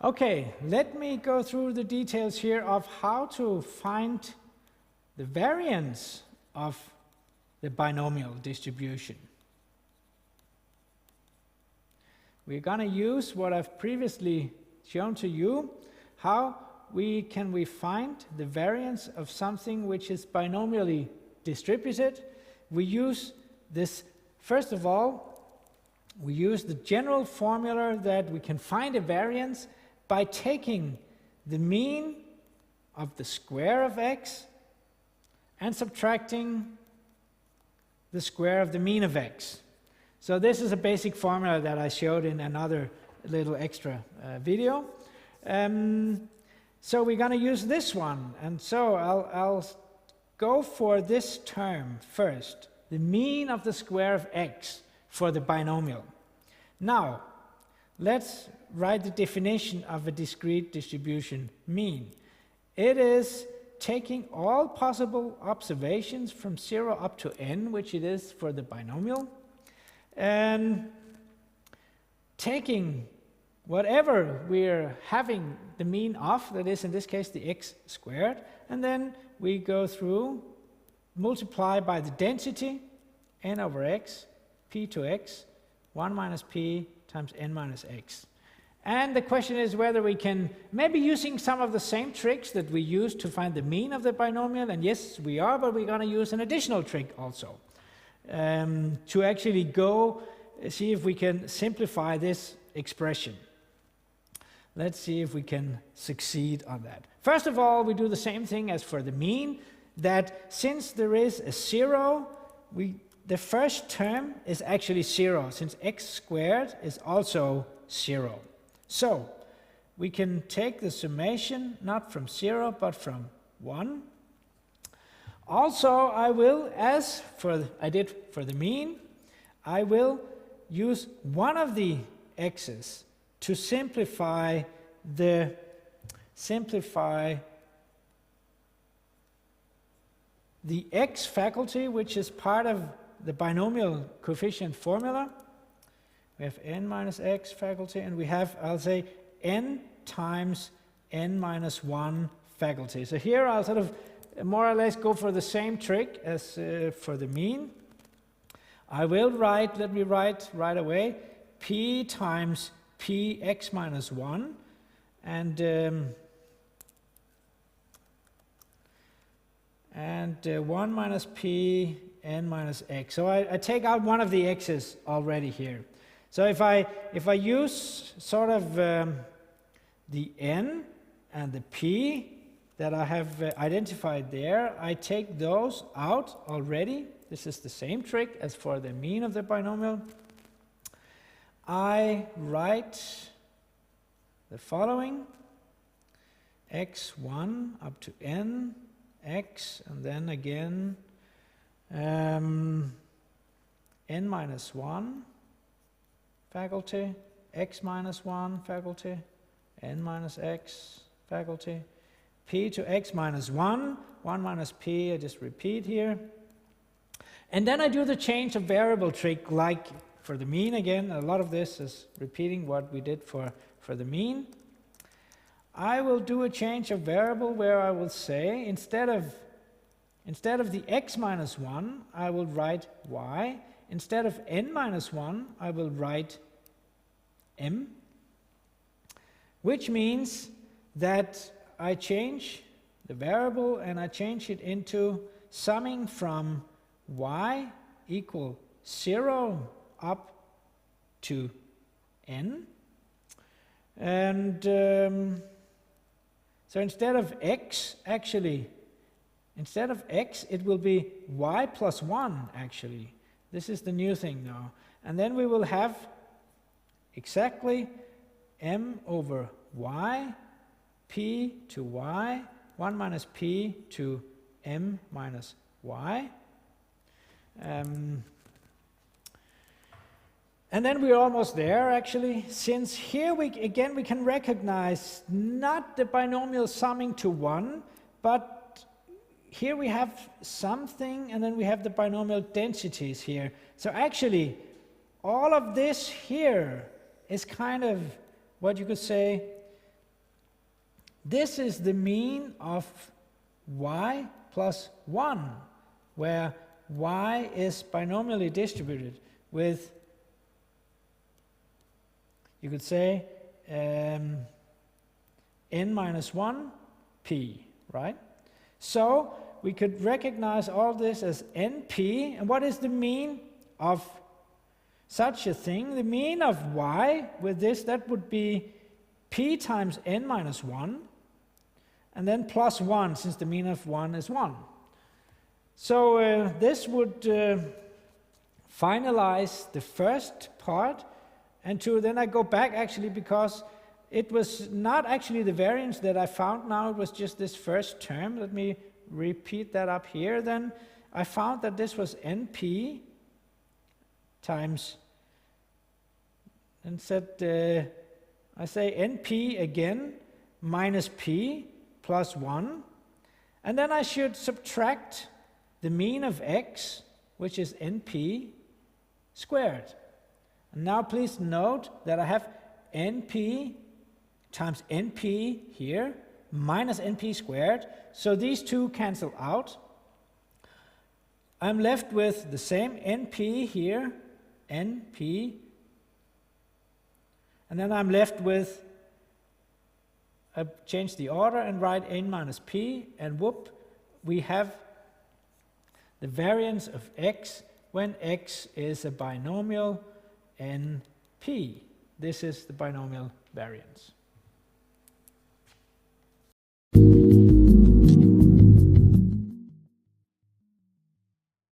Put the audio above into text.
Okay, let me go through the details here of how to find the variance of the binomial distribution. We're going to use what I've previously shown to you. How can we find the variance of something which is binomially distributed? We use this, first of all, we use the general formula that we can find a variance by taking the mean of the square of x and subtracting the square of the mean of x. So this is a basic formula that I showed in another little extra video. So we're going to use this one, and so I'll go for this term first, the mean of the square of x for the binomial. Now, let's write the definition of a discrete distribution mean. It is taking all possible observations from 0 up to n, which it is for the binomial, and taking whatever we're having the mean of, that is in this case the x squared, and then we go through, multiply by the density, n over x, p to x, 1 minus p times n minus x. And the question is whether we can, maybe using some of the same tricks that we used to find the mean of the binomial, and yes, we are, but we're going to use an additional trick also to actually go see if we can simplify this expression. Let's see if we can succeed on that. First of all, we do the same thing as for the mean, that since there is a 0, the first term is actually 0, since x squared is also 0. So we can take the summation not from 0 but from 1. Also, I will, as I did for the mean, I will use one of the x's to simplify the x faculty, which is part of the binomial coefficient formula. We have n minus x faculty, and we have, I'll say, n times n minus 1 faculty. So here I'll sort of more or less go for the same trick as for the mean. I will write, let me write right away, p times px minus 1, and 1 minus p n minus x. So I take out one of the x's already here. So if I use sort of the n and the p that I have identified there, I take those out already. This is the same trick as for the mean of the binomial. I write the following: x1 up to n, x, and then again n minus 1 faculty, x minus 1 faculty, n minus x faculty, p to x minus 1, 1 minus p, I just repeat here. And then I do the change of variable trick like for the mean again. A lot of this is repeating what we did for the mean. I will do a change of variable where I will say, instead of the x minus 1, I will write y. Instead of n minus 1, I will write m, which means that I change the variable and I change it into summing from y equal 0 up to n. And so instead of x, actually, instead of x, it will be y plus 1, actually. This is the new thing now. And then we will have exactly m over y, p to y, 1 minus p to m minus y. And then we're almost there, actually, since here we can recognize not the binomial summing to 1, but here we have something, and then we have the binomial densities here. So actually, all of this here is kind of what you could say This is the mean of y plus 1, where y is binomially distributed with, you could say, n minus 1 p, right? So we could recognize all this as np. And what is the mean of such a thing? The mean of y with this, that would be p times n minus 1, and then plus 1, since the mean of 1 is 1. So this would finalize the first part, and then I go back actually, because it was not actually the variance that I found now, it was just this first term. Let me repeat that up here then. I found that this was np times, and said, I say np again minus p plus 1, and then I should subtract the mean of x, which is np squared. And now please note that I have np times np here minus np squared, so these two cancel out. I'm left with the same np here, np, and then I'm left with, I change the order and write n minus p, and whoop, we have the variance of x when x is a binomial np. This is the binomial variance.